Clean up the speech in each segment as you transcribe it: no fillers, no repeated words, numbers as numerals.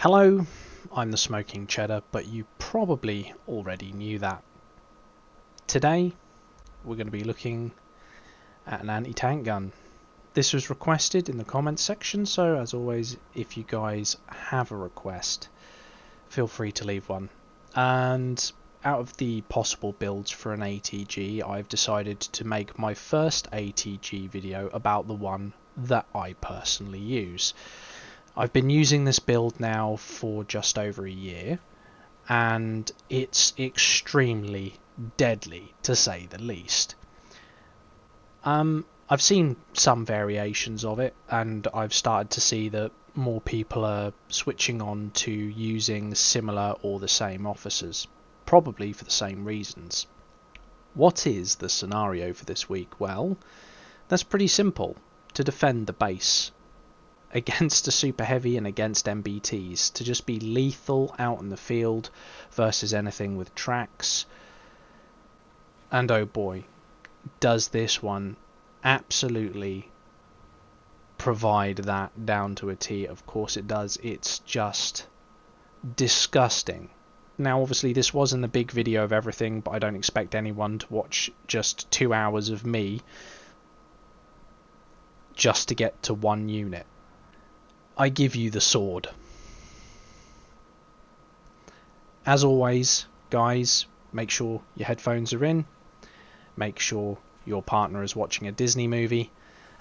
Hello, I'm the Smoking Cheddar, but you probably already knew that. Today, we're going to be looking at an anti-tank gun. This was requested in the comments section, so as always, if you guys have a request, feel free to leave one. And out of the possible builds for an ATG, I've decided to make my first ATG video about the one that I personally use. I've been using this build now for just over a year, and it's extremely deadly, to say the least. I've seen some variations of it, and I've started to see that more people are switching on to using similar or the same officers, probably for the same reasons. What is the scenario for this week? Well, that's pretty simple. To defend the base against a super heavy and against MBTs, to just be lethal out in the field versus anything with tracks. And oh boy, does this one absolutely provide that down to a T. Of course it does. It's just disgusting. Now obviously this wasn't a big video of everything, but I don't expect anyone to watch just 2 hours of me just to get to one unit. I give you the sword. As always, guys, make sure your headphones are in, make sure your partner is watching a Disney movie,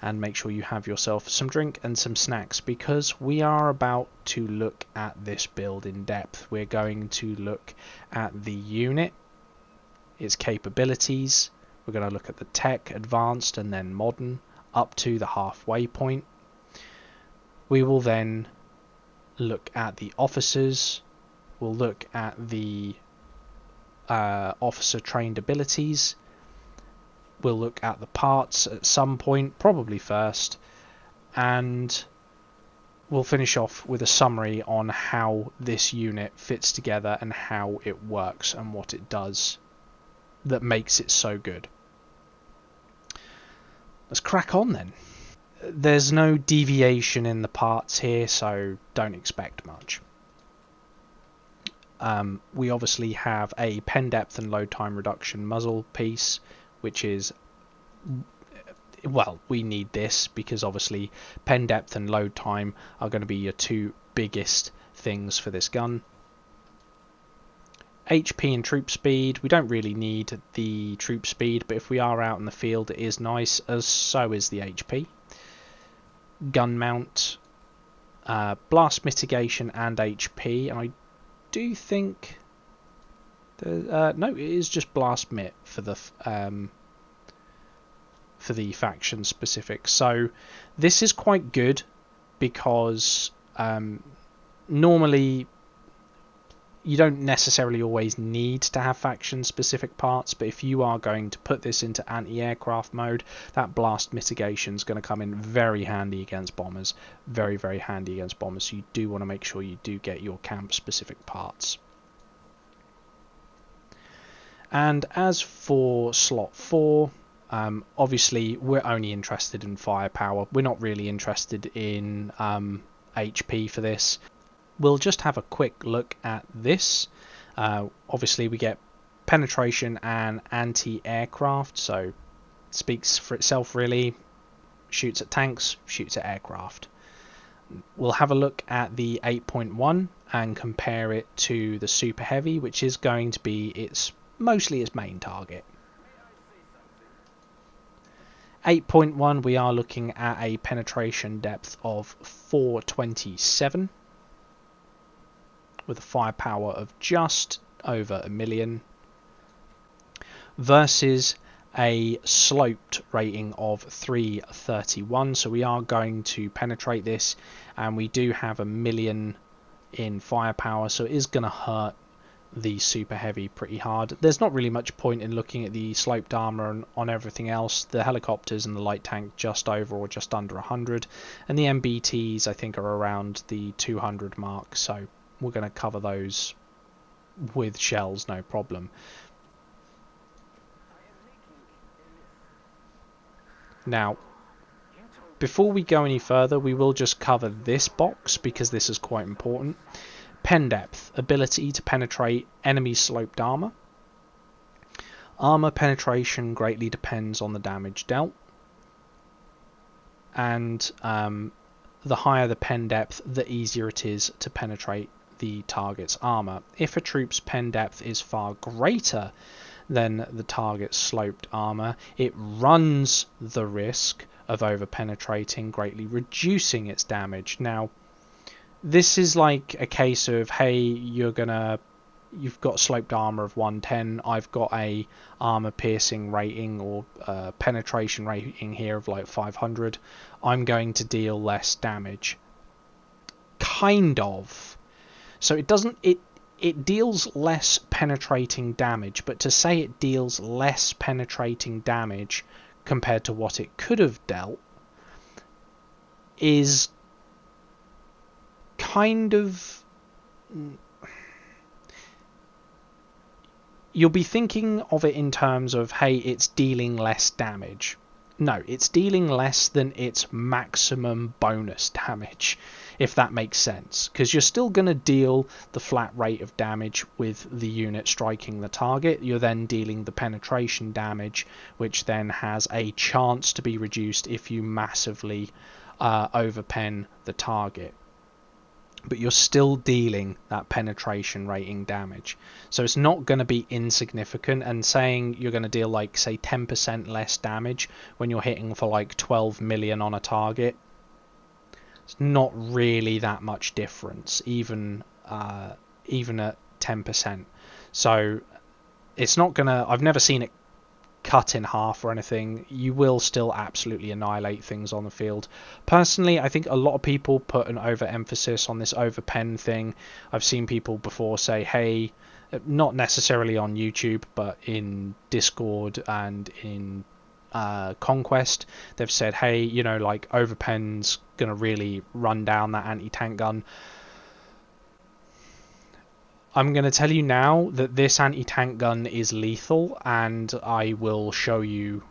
and make sure you have yourself some drink and some snacks, because we are about to look at this build in depth. We're going to look at the unit, its capabilities, we're going to look at the tech, advanced and then modern, up to the halfway point. We will then look at the officers, we'll look at the officer trained abilities, we'll look at the parts at some point, probably first, and we'll finish off with a summary on how this unit fits together and how it works and what it does that makes it so good. Let's crack on then. There's no deviation in the parts here, so don't expect much. We obviously have a pen depth and load time reduction muzzle piece, which is, well, we need this because obviously pen depth and load time are going to be your two biggest things for this gun. HP and troop speed, we don't really need the troop speed, but if we are out in the field it is nice, as so is the HP. Gun mount, blast mitigation and HP, and I do think no, it is just blast mit for the faction specific. So this is quite good because normally you don't necessarily always need to have faction specific parts, but if you are going to put this into anti-aircraft mode, that blast mitigation is going to come in very handy against bombers, very handy against bombers, so you do want to make sure you do get your camp specific parts. And as for slot 4, obviously we're only interested in firepower, we're not really interested in HP for this. We'll just have a quick look at this. Obviously we get penetration and anti-aircraft, so it speaks for itself really. Shoots at tanks, shoots at aircraft. We'll have a look at the 8.1 and compare it to the super heavy, which is going to be mostly its main target. 8.1, we are looking at a penetration depth of 427 with a firepower of just over 1 million versus a sloped rating of 331. So we are going to penetrate this, and we do have 1 million in firepower, so it is going to hurt the super heavy pretty hard. There's not really much point in looking at the sloped armor and on everything else. The helicopters and the light tank just over or just under 100, and the MBTs I think are around the 200 mark, so we're going to cover those with shells, no problem. Now, Before we go any further, we will just cover this box because this is quite important. Pen depth, ability to penetrate enemy sloped armor. Armor penetration greatly depends on the damage dealt, and the higher the pen depth, the easier it is to penetrate the target's armor. If a troop's pen depth is far greater than the target's sloped armor, it runs the risk of over penetrating, greatly reducing its damage. Now, this is like a case of, hey, you've got sloped armor of 110, I've got a armor piercing rating or penetration rating here of like 500, I'm going to deal less damage. Kind of. So it deals less penetrating damage, but to say it deals less penetrating damage compared to what it could have dealt is kind of... You'll be thinking of it in terms of, hey, it's dealing less damage. No, it's dealing less than its maximum bonus damage, if that makes sense. Because you're still going to deal the flat rate of damage with the unit striking the target. You're then dealing the penetration damage, which then has a chance to be reduced if you massively overpen the target. But you're still dealing that penetration rating damage. So it's not going to be insignificant, and saying you're going to deal like, say, 10% less damage when you're hitting for like 12 million on a target, it's not really that much difference, even at 10%. So it's not going to... I've never seen it cut in half or anything. You will still absolutely annihilate things on the field. Personally, I think a lot of people put an overemphasis on this overpen thing. I've seen people before say, hey, not necessarily on YouTube, but in Discord and in Conquest, they've said, hey, you know, like, overpen's gonna really run down that anti-tank gun. I'm going to tell you now that this anti-tank gun is lethal, and I will show you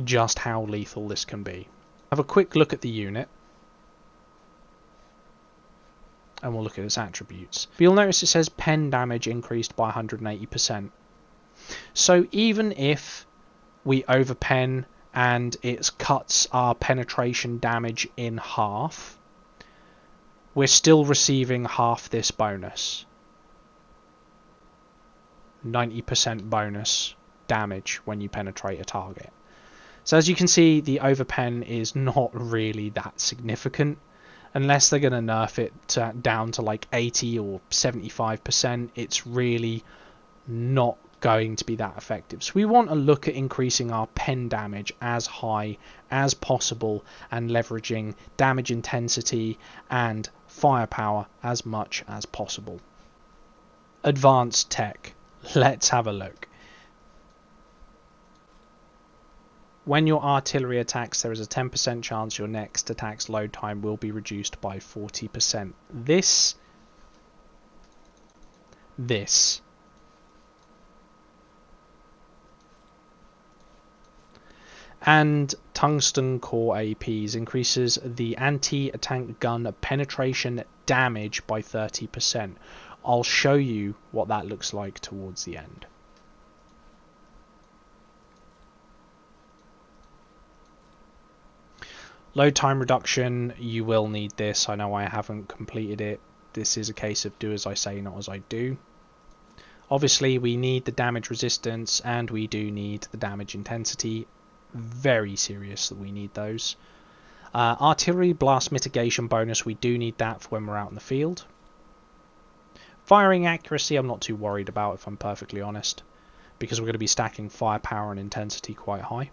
just how lethal this can be. Have a quick look at the unit, and we'll look at its attributes. But you'll notice it says pen damage increased by 180%. So even if we overpen and it cuts our penetration damage in half, we're still receiving half this bonus. 90% bonus damage when you penetrate a target. So as you can see, the overpen is not really that significant unless they're going to nerf it down to like 80 or 75%. It's really not going to be that effective. So we want to look at increasing our pen damage as high as possible and leveraging damage intensity and firepower as much as possible. Advanced tech. Let's have a look. When your artillery attacks, there is a 10% chance your next attack's load time will be reduced by 40%. This and tungsten core APs increases the anti-tank gun penetration damage by 30%. I'll show you what that looks like towards the end. Load time reduction, you will need this. I know I haven't completed it. This is a case of do as I say, not as I do. Obviously, we need the damage resistance and we do need the damage intensity. Very serious that we need those. Artillery blast mitigation bonus, we do need that for when we're out in the field. Firing accuracy, I'm not too worried about, if I'm perfectly honest, because we're going to be stacking firepower and intensity quite high.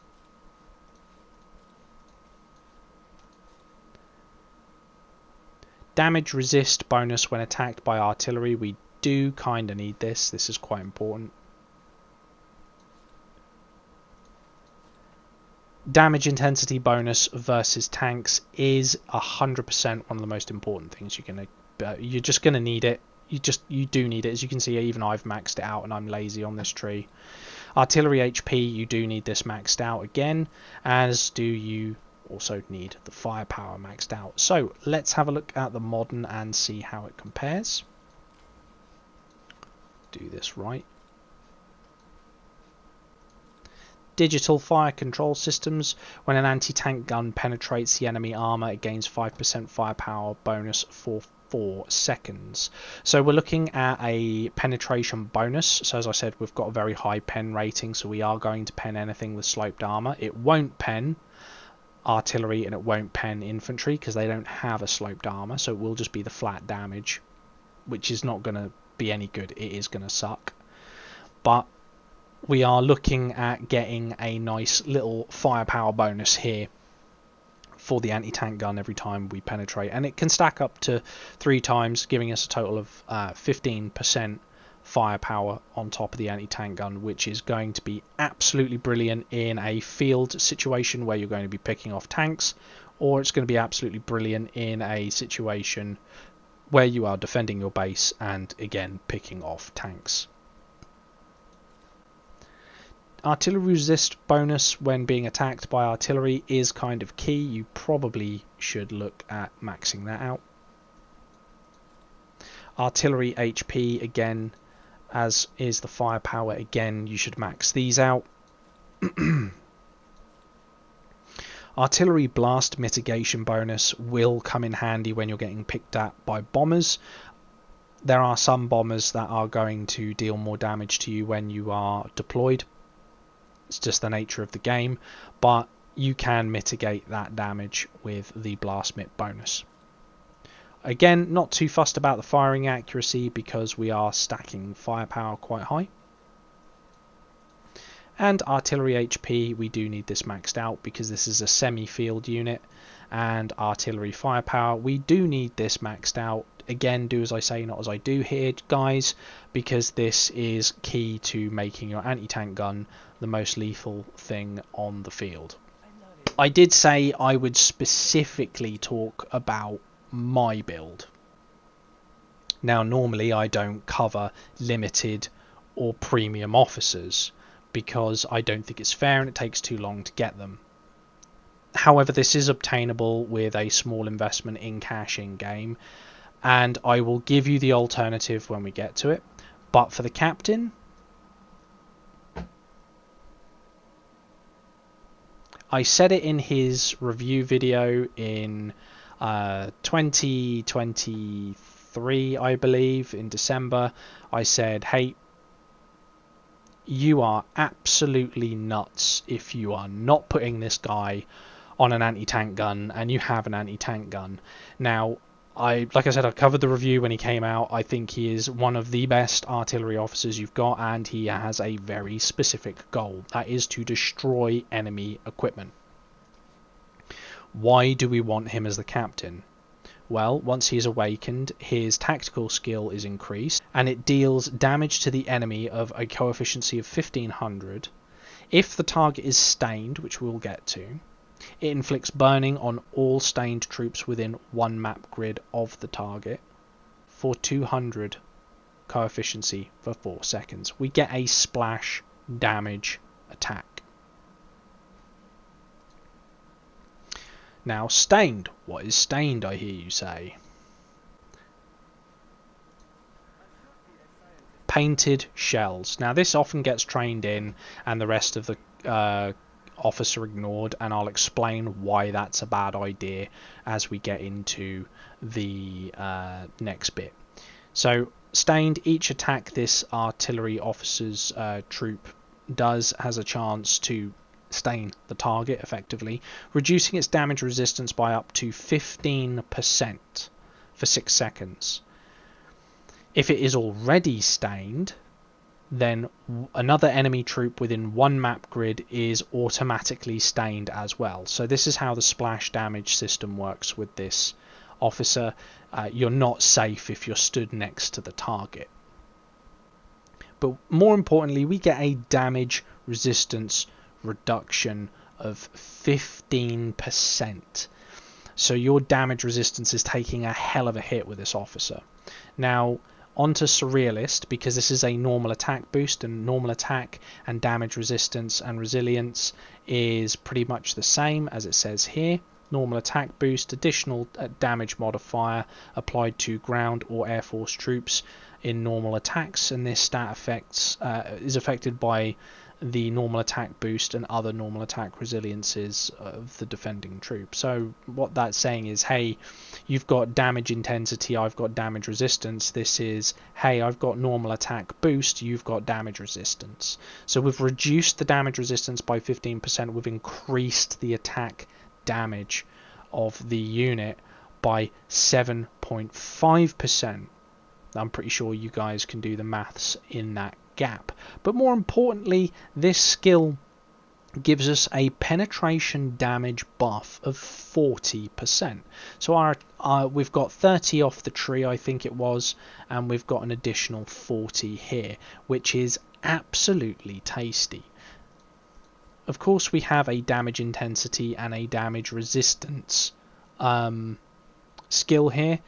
Damage resist bonus when attacked by artillery, we do kind of need this. This is quite important. Damage intensity bonus versus tanks is 100% one of the most important things you're just going to need it. You do need it. As you can see, even I've maxed it out and I'm lazy on this tree. Artillery HP, you do need this maxed out again, as do you also need the firepower maxed out. So let's have a look at the modern and see how it compares. Do this right. Digital fire control systems. When an anti-tank gun penetrates the enemy armor, it gains 5% firepower bonus for 4 seconds. So we're looking at a penetration bonus. So as I said, we've got a very high pen rating, so we are going to pen anything with sloped armor. It won't pen artillery and it won't pen infantry because they don't have a sloped armor, so it will just be the flat damage, which is not going to be any good. It is going to suck. But we are looking at getting a nice little firepower bonus here for the anti-tank gun every time we penetrate, and it can stack up to 3 times, giving us a total of 15% firepower on top of the anti-tank gun, which is going to be absolutely brilliant in a field situation where you're going to be picking off tanks, or it's going to be absolutely brilliant in a situation where you are defending your base and again picking off tanks. Artillery resist bonus when being attacked by artillery is kind of key. You probably should look at maxing that out. Artillery HP, again, as is the firepower, again you should max these out. Artillery blast mitigation bonus will come in handy when you're getting picked at by bombers. There are some bombers that are going to deal more damage to you when you are deployed. It's just the nature of the game, but you can mitigate that damage with the blast mit bonus. Again, not too fussed about the firing accuracy because we are stacking firepower quite high. And artillery HP, we do need this maxed out because this is a semi-field unit, and artillery firepower, we do need this maxed out. Again, do as I say, not as I do here, guys, because this is key to making your anti-tank gun the most lethal thing on the field. I did say I would specifically talk about my build. Now, normally I don't cover limited or premium officers because I don't think it's fair and it takes too long to get them. However, this is obtainable with a small investment in cash in game, and I will give you the alternative when we get to it. But for the captain, I said it in his review video in 2023, I believe, in December. I said, hey, you are absolutely nuts if you are not putting this guy on an anti-tank gun and you have an anti-tank gun. Now, like I said, I covered the review when he came out. I think he is one of the best artillery officers you've got, and he has a very specific goal. That is to destroy enemy equipment. Why do we want him as the captain? Well, once he is awakened, his tactical skill is increased, and it deals damage to the enemy of a coefficient of 1500. If the target is stained, which we'll get to, it inflicts burning on all stained troops within 1 map grid of the target for 200 coefficient for 4 seconds. We get a splash damage attack. Now, stained. What is stained, I hear you say? Painted shells. Now, this often gets trained in and the rest of the officer ignored, and I'll explain why that's a bad idea as we get into the next bit. So, stained, each attack this artillery officer's troop does has a chance to stain the target effectively, reducing its damage resistance by up to 15% for 6 seconds. If it is already stained, then another enemy troop within 1 map grid is automatically stained as well. So this is how the splash damage system works with this officer. You're not safe if you're stood next to the target. But more importantly, we get a damage resistance reduction of 15%. So your damage resistance is taking a hell of a hit with this officer. Now, onto Surrealist, because this is a normal attack boost, and normal attack and damage resistance and resilience is pretty much the same as it says here. Normal attack boost, additional damage modifier applied to ground or air force troops in normal attacks, and this stat effects is affected by the normal attack boost and other normal attack resiliences of the defending troop. So what that's saying is, hey, you've got damage intensity, I've got damage resistance. This is, hey, I've got normal attack boost, you've got damage resistance. So we've reduced the damage resistance by 15%, we've increased the attack damage of the unit by 7.5%. I'm pretty sure you guys can do the maths in that gap. But more importantly, this skill gives us a penetration damage buff of 40%. So we've got 30 off the tree, I think it was, and we've got an additional 40 here, which is absolutely tasty. Of course, we have a damage intensity and a damage resistance skill here,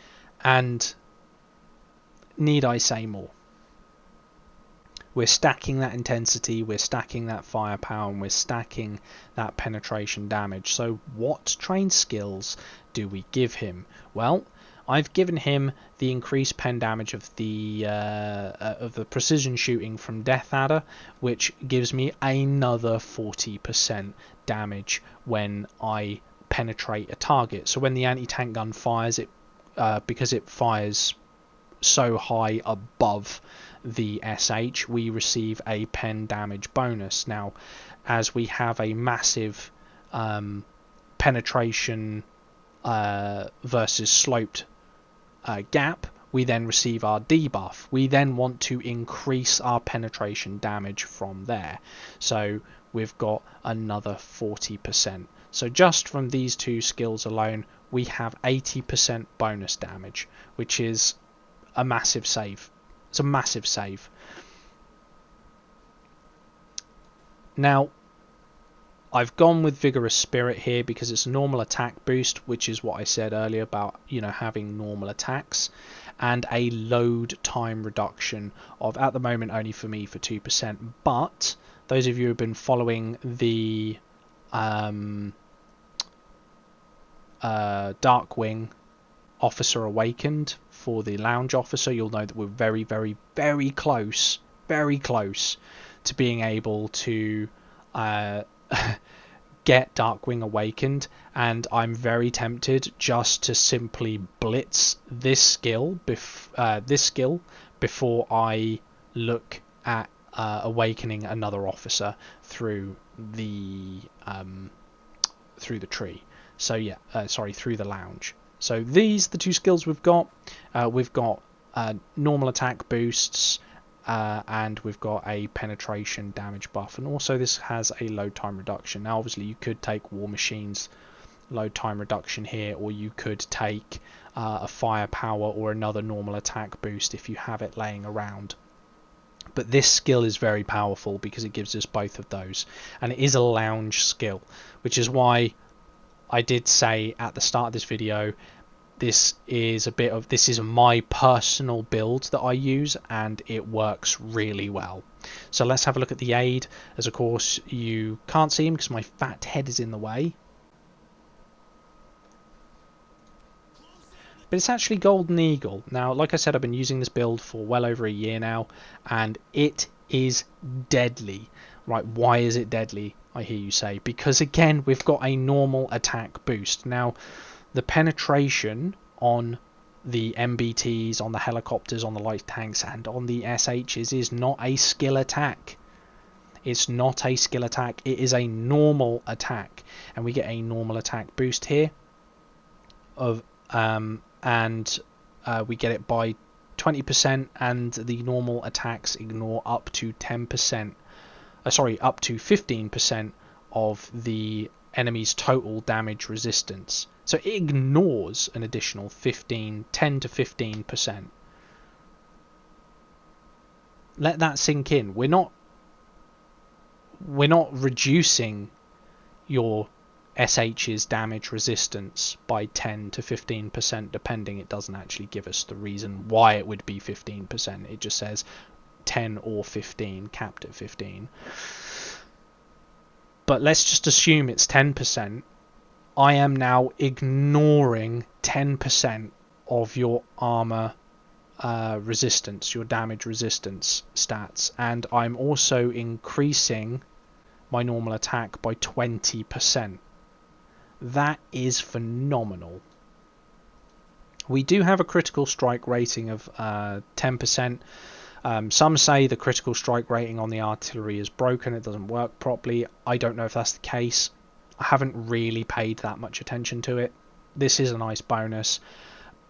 and need I say more? We're stacking that intensity, we're stacking that firepower, and we're stacking that penetration damage. So what trained skills do we give him? Well, I've given him the increased pen damage of the precision shooting from Death Adder, which gives me another 40% damage when I penetrate a target. So when the anti-tank gun fires, it because it fires so high above the SH, we receive a pen damage bonus. Now, as we have a massive penetration versus sloped gap, we then receive our debuff. We then want to increase our penetration damage from there. So we've got another 40%. So just from these two skills alone, we have 80% bonus damage, which is a massive save. It's a massive save. Now, I've gone with Vigorous Spirit here because it's a normal attack boost, which is what I said earlier about, you know, having normal attacks, and a load time reduction of, at the moment, only for me, for 2%. But those of you who have been following the Darkwing Officer Awakened for the Lounge Officer, you'll know that we're very, very, very close to being able to get Darkwing Awakened, and I'm very tempted just to simply blitz this skill before I look at awakening another officer through the tree. So yeah, sorry, through the lounge. So these, the two skills we've got. We've got normal attack boosts, and we've got a penetration damage buff, and also this has a load time reduction. Now obviously you could take War Machine's load time reduction here, or you could take a firepower or another normal attack boost if you have it laying around. But this skill is very powerful because it gives us both of those, and it is a lounge skill, which is why I did say at the start of this video, this is my personal build that I use, and it works really well. So let's have a look at the aid, as of course you can't see him because my fat head is in the way. But it's actually Golden Eagle. Now, like I said, I've been using this build for well over a year now, and it is deadly. Right, why is it deadly, I hear you say? Because again, we've got a normal attack boost. Now, the penetration on the MBTs, on the helicopters, on the light tanks, and on the SHs is not a skill attack. It's not a skill attack. It is a normal attack, and we get a normal attack boost here of we get it by 20%, and the normal attacks ignore up to 10%. Up to 15% of the enemy's total damage resistance. So it ignores an additional 10 to 15%. Let that sink in. We're not reducing your SH's damage resistance by 10 to 15% depending. It doesn't actually give us the reason why it would be 15%. It just says 10 or 15, capped at 15. But let's just assume it's 10%. I am now ignoring 10% of your armor resistance, your damage resistance stats, and I'm also increasing my normal attack by 20%. That is phenomenal. We do have a critical strike rating of 10%. Some say the critical strike rating on the artillery is broken, it doesn't work properly. I don't know if that's the case. I haven't really paid that much attention to it. This is a nice bonus.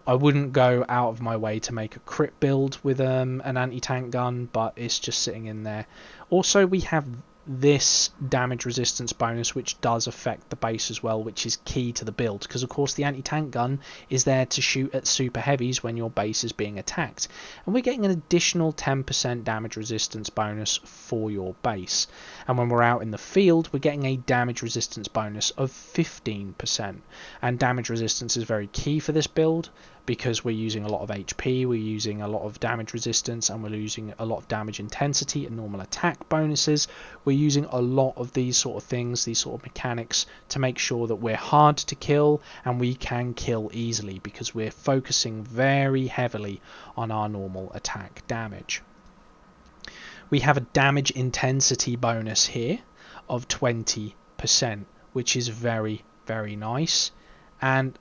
I wouldn't go out of my way to make a crit build with an anti-tank gun, but it's just sitting in there. Also, we have this damage resistance bonus, which does affect the base as well, which is key to the build, because of course the anti-tank gun is there to shoot at super heavies when your base is being attacked, and we're getting an additional 10% damage resistance bonus for your base. And when we're out in the field, we're getting a damage resistance bonus of 15%, and damage resistance is very key for this build because we're using a lot of HP, we're using a lot of damage resistance, and we're using a lot of damage intensity and normal attack bonuses. We're using a lot of these sort of things, these sort of mechanics, to make sure that we're hard to kill and we can kill easily, because we're focusing very heavily on our normal attack damage. We have a damage intensity bonus here of 20%, which is very, very nice. And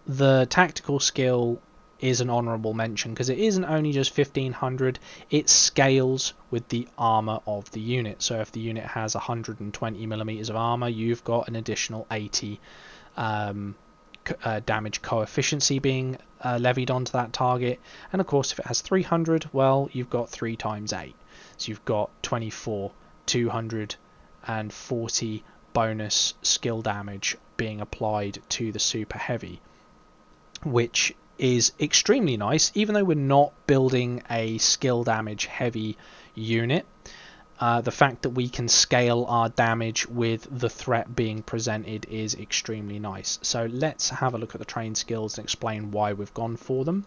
the tactical skill is an honourable mention because it isn't only just 1500, it scales with the armour of the unit. So if the unit has 120mm of armour, you've got an additional 80 damage coefficiency being levied onto that target. And of course if it has 300, well, you've got 3 times 8. So you've got 24, 240 bonus skill damage being applied to the super heavy, which is extremely nice. Even though we're not building a skill damage heavy unit, the fact that we can scale our damage with the threat being presented is extremely nice. So let's have a look at the train skills and explain why we've gone for them.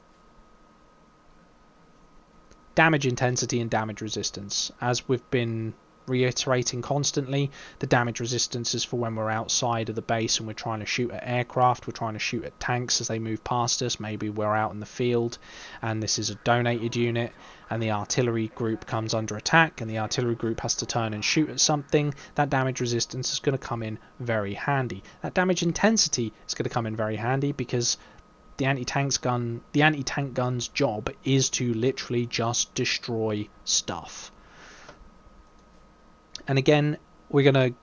Damage intensity and damage resistance. As we've been reiterating constantly, the damage resistance is for when we're outside of the base and we're trying to shoot at aircraft, we're trying to shoot at tanks as they move past us. Maybe we're out in the field and this is a donated unit and the artillery group comes under attack and the artillery group has to turn and shoot at something. That damage resistance is going to come in very handy. That damage intensity is going to come in very handy because the anti-tank gun's job is to literally just destroy stuff. And again, we're going to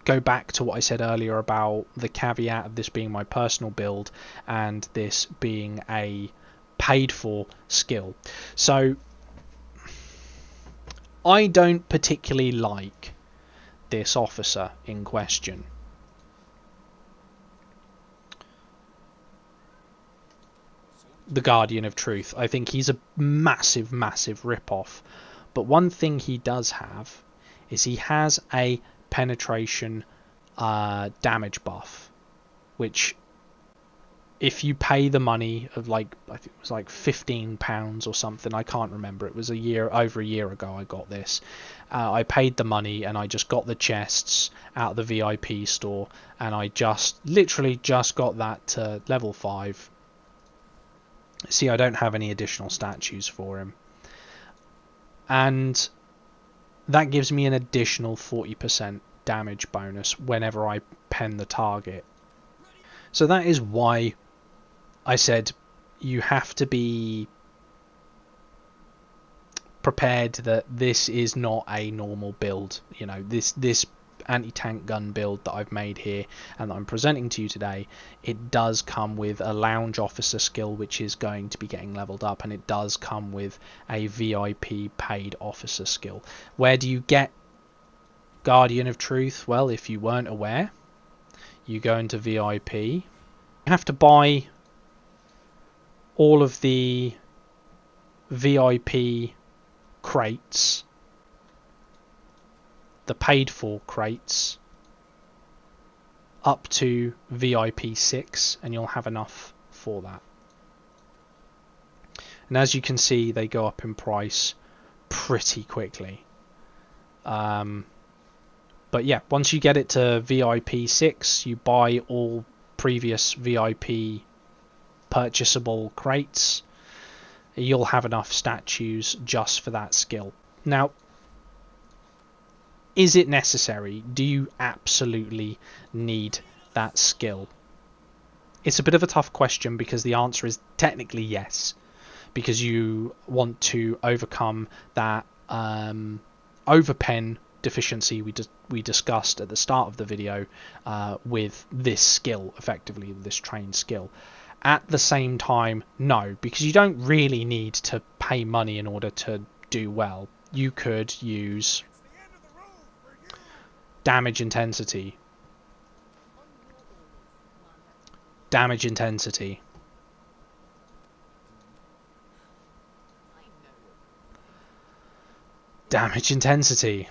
go back to what I said earlier about the caveat of this being my personal build and this being a paid for skill. So I don't particularly like this officer in question. The Guardian of Truth. I think he's a massive, massive rip-off. But one thing he does have is he has a penetration damage buff, which if you pay the money of I think it was like £15 or something, I can't remember, it was over a year ago I got this. I paid the money and I just got the chests out of the VIP store and I literally just got that to level 5. See, I don't have any additional statues for him, and that gives me an additional 40% damage bonus whenever I pen the target. So that is why I said you have to be prepared that this is not a normal build. You know, this anti-tank gun build that I've made here and that I'm presenting to you today, it does come with a lounge officer skill which is going to be getting leveled up, and it does come with a VIP paid officer skill. Where do you get Guardian of Truth? Well, if you weren't aware, you go into VIP, you have to buy all of the VIP crates, the paid for crates, up to VIP 6, and you'll have enough for that. And as you can see, they go up in price pretty quickly. But yeah, once you get it to VIP 6, you buy all previous VIP purchasable crates. You'll have enough statues just for that skill. Now, is it necessary? Do you absolutely need that skill? It's a bit of a tough question, because the answer is technically yes, because you want to overcome that overpen deficiency we discussed at the start of the video with this skill, effectively this trained skill. At the same time, no, because you don't really need to pay money in order to do well. You could use damage intensity. Damage intensity. Damage intensity.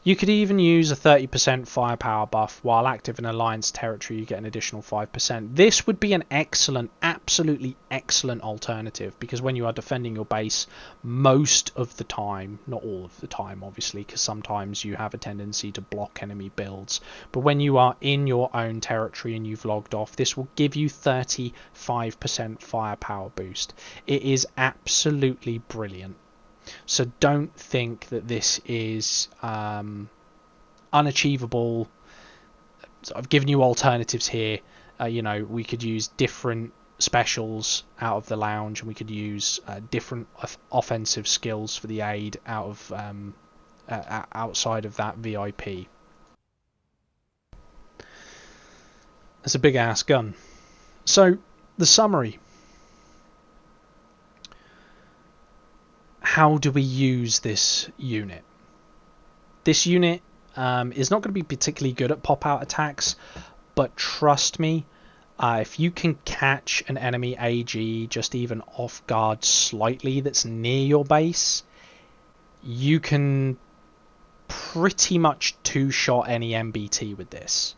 You could even use a 30% firepower buff. While active in Alliance territory, you get an additional 5%. This would be an excellent, absolutely excellent alternative, because when you are defending your base most of the time, not all of the time obviously, because sometimes you have a tendency to block enemy builds, but when you are in your own territory and you've logged off, this will give you 35% firepower boost. It is absolutely brilliant. So don't think that this is unachievable. So I've given you alternatives here. You know, we could use different specials out of the lounge, and we could use different offensive skills for the aid out of outside of that VIP. It's a big ass gun. So the summary. How do we use this unit? This unit is not going to be particularly good at pop-out attacks, but trust me, if you can catch an enemy AG just even off guard slightly that's near your base, you can pretty much two-shot any MBT with this.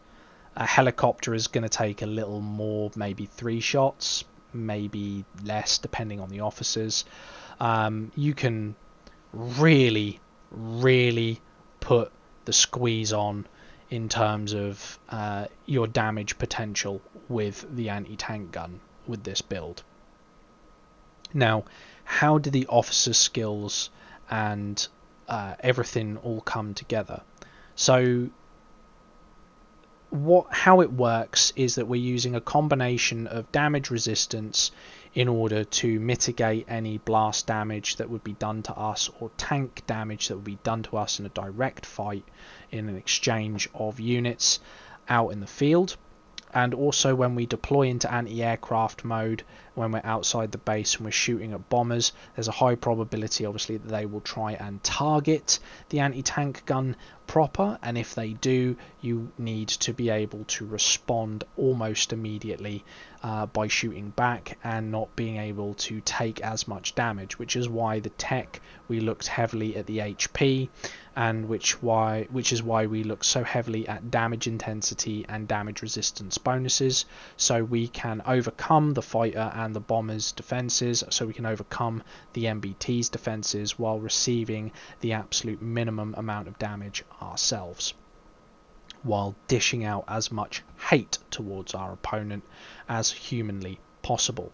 A helicopter is going to take a little more, maybe 3 shots, maybe less, depending on the officers. You can really put the squeeze on in terms of your damage potential with the anti-tank gun with this build. Now, how do the officer skills and everything all come together? So how it works is that we're using a combination of damage resistance in order to mitigate any blast damage that would be done to us, or tank damage that would be done to us in a direct fight in an exchange of units out in the field. And also when we deploy into anti-aircraft mode, when we're outside the base and we're shooting at bombers, there's a high probability obviously that they will try and target the anti-tank gun proper, and if they do, you need to be able to respond almost immediately by shooting back and not being able to take as much damage, which is why the tech we looked heavily at the HP, and which is why we look so heavily at damage intensity and damage resistance bonuses, so we can overcome the fighter and the bomber's defenses, so we can overcome the MBT's defenses while receiving the absolute minimum amount of damage ourselves, while dishing out as much hate towards our opponent as humanly possible.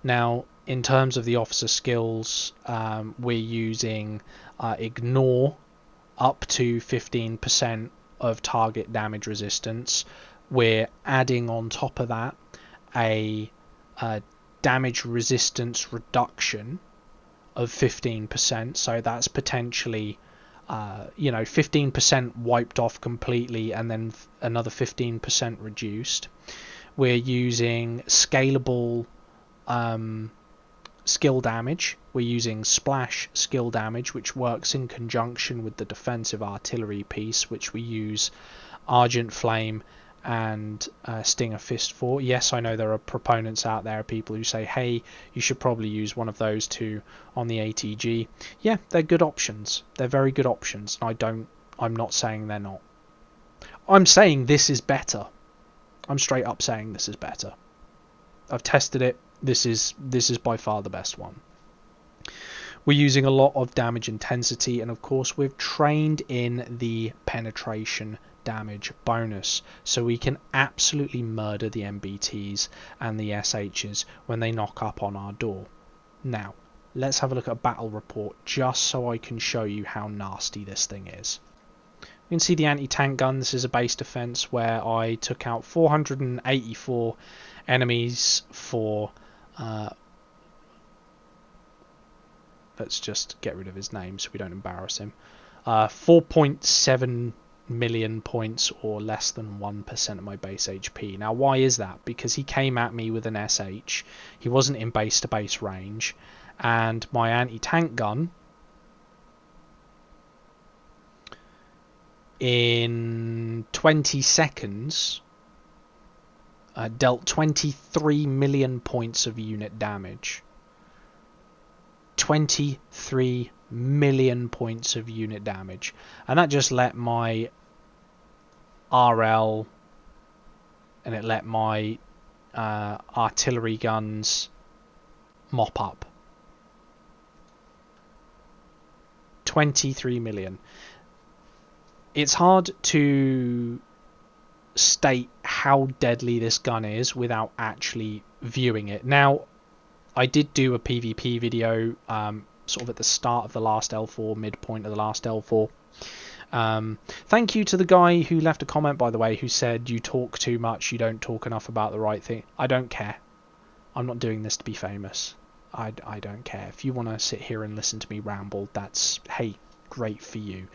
Now, in terms of the officer skills, we're using ignore up to 15% of target damage resistance. We're adding on top of that a damage resistance reduction of 15%, so that's potentially 15% wiped off completely and then another 15% reduced. We're using scalable skill damage. We're using splash skill damage, which works in conjunction with the defensive artillery piece, which we use Argent Flame and Stinger Fist 4. Yes, I know there are proponents out there, people who say, hey, you should probably use one of those two on the ATG. Yeah, they're good options. They're very good options. I'm not saying they're not. I'm saying this is better. I'm straight up saying this is better. I've tested it. This is by far the best one. We're using a lot of damage intensity, and of course we've trained in the penetration damage bonus, so we can absolutely murder the MBTs and the SHs when they knock up on our door. Now, let's have a look at a battle report just so I can show you how nasty this thing is. You can see the anti-tank gun. This is a base defense where I took out 484 enemies for let's just get rid of his name so we don't embarrass him. 4.7 million points, or less than 1% of my base HP. Now, why is that? Because he came at me with an SH. He wasn't in base-to-base range, and my anti-tank gun in 20 seconds dealt 23 million points of unit damage. 23 million points of unit damage, and that just let my RL and it let my artillery guns mop up. 23 million. It's hard to state how deadly this gun is without actually viewing it. Now, I did do a PvP video sort of at the start of the last L4, midpoint of the last L4. Thank you to the guy who left a comment, by the way, who said you talk too much, you don't talk enough about the right thing. I don't care. I'm not doing this to be famous. I don't care. If you want to sit here and listen to me ramble, that's, hey, great for you.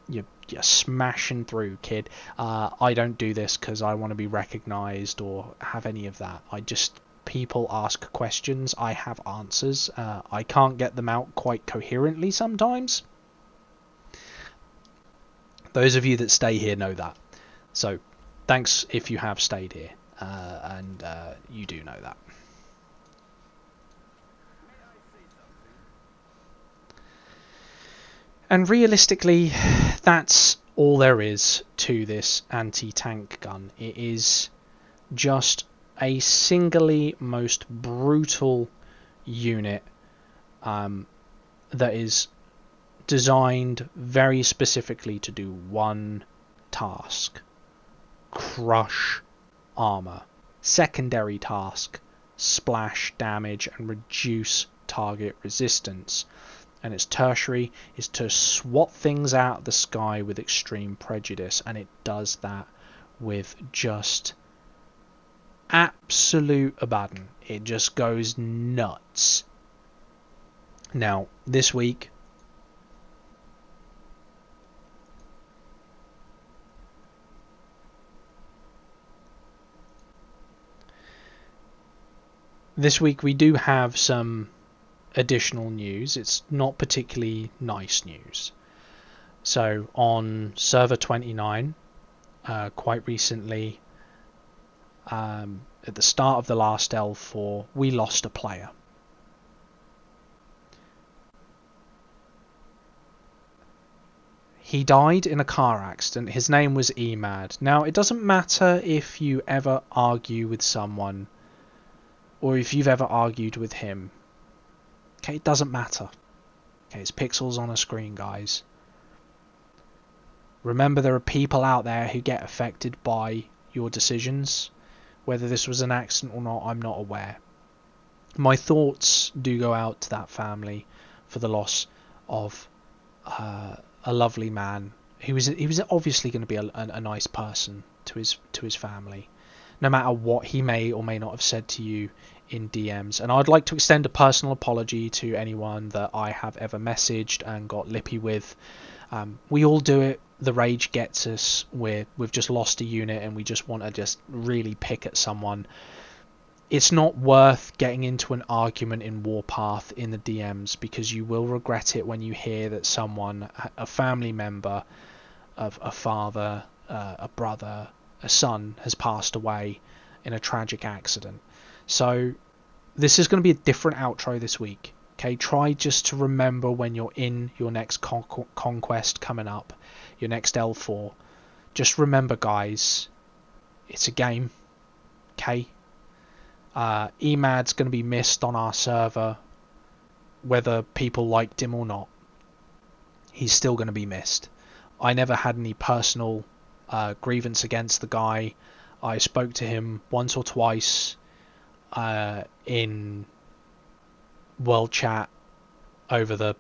You're smashing through, kid. I don't do this because I want to be recognised or have any of that. People ask questions, I have answers. I can't get them out quite coherently sometimes. Those of you that stay here know that. So thanks if you have stayed here, and you do know that. And realistically, that's all there is to this anti-tank gun. It is just a singly most brutal unit that is designed very specifically to do one task: crush armor. Secondary task: splash damage and reduce target resistance. And its tertiary is to swat things out of the sky with extreme prejudice, and it does that with just absolute abandon. It just goes nuts. Now, this week we do have some additional news. It's not particularly nice news. So on server 29, quite recently, at the start of the last L4, we lost a player. He died in a car accident. His name was Emad. Now, it doesn't matter if you ever argue with someone or if you've ever argued with him. Okay, it doesn't matter. Okay, it's pixels on a screen, guys. Remember, there are people out there who get affected by your decisions. Whether this was an accident or not, I'm not aware. My thoughts do go out to that family for the loss of a lovely man. He was obviously going to be a nice person to his family, no matter what he may or may not have said to you in DMs. And I'd like to extend a personal apology to anyone that I have ever messaged and got lippy with. We all do it. The rage gets us. We've just lost a unit and we just want to just really pick at someone. It's not worth getting into an argument in Warpath in the DMs, because you will regret it when you hear that someone, a family member, of a father, a brother, a son has passed away in a tragic accident. So this is going to be a different outro this week. Okay, try just to remember when you're in your next conquest coming up, your next L4. Just remember, guys, it's a game. Okay, Emad's going to be missed on our server, whether people liked him or not. He's still going to be missed. I never had any personal grievance against the guy. I spoke to him once or twice in World Chat over the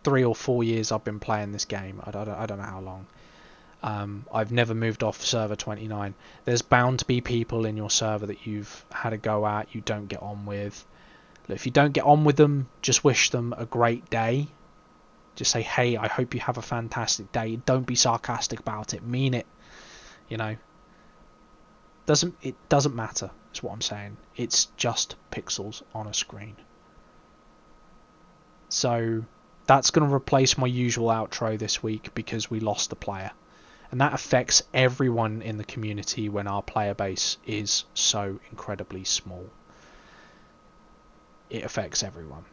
3 or 4 years I've been playing this game. I don't know how long. I've never moved off server 29. There's bound to be people in your server that you've had a go at, you don't get on with. If you don't get on with them, just wish them a great day. Just say, hey, I hope you have a fantastic day. Don't be sarcastic about it. Mean it. You know. It doesn't matter, is what I'm saying. It's just pixels on a screen. So that's going to replace my usual outro this week because we lost the player. And that affects everyone in the community when our player base is so incredibly small. It affects everyone.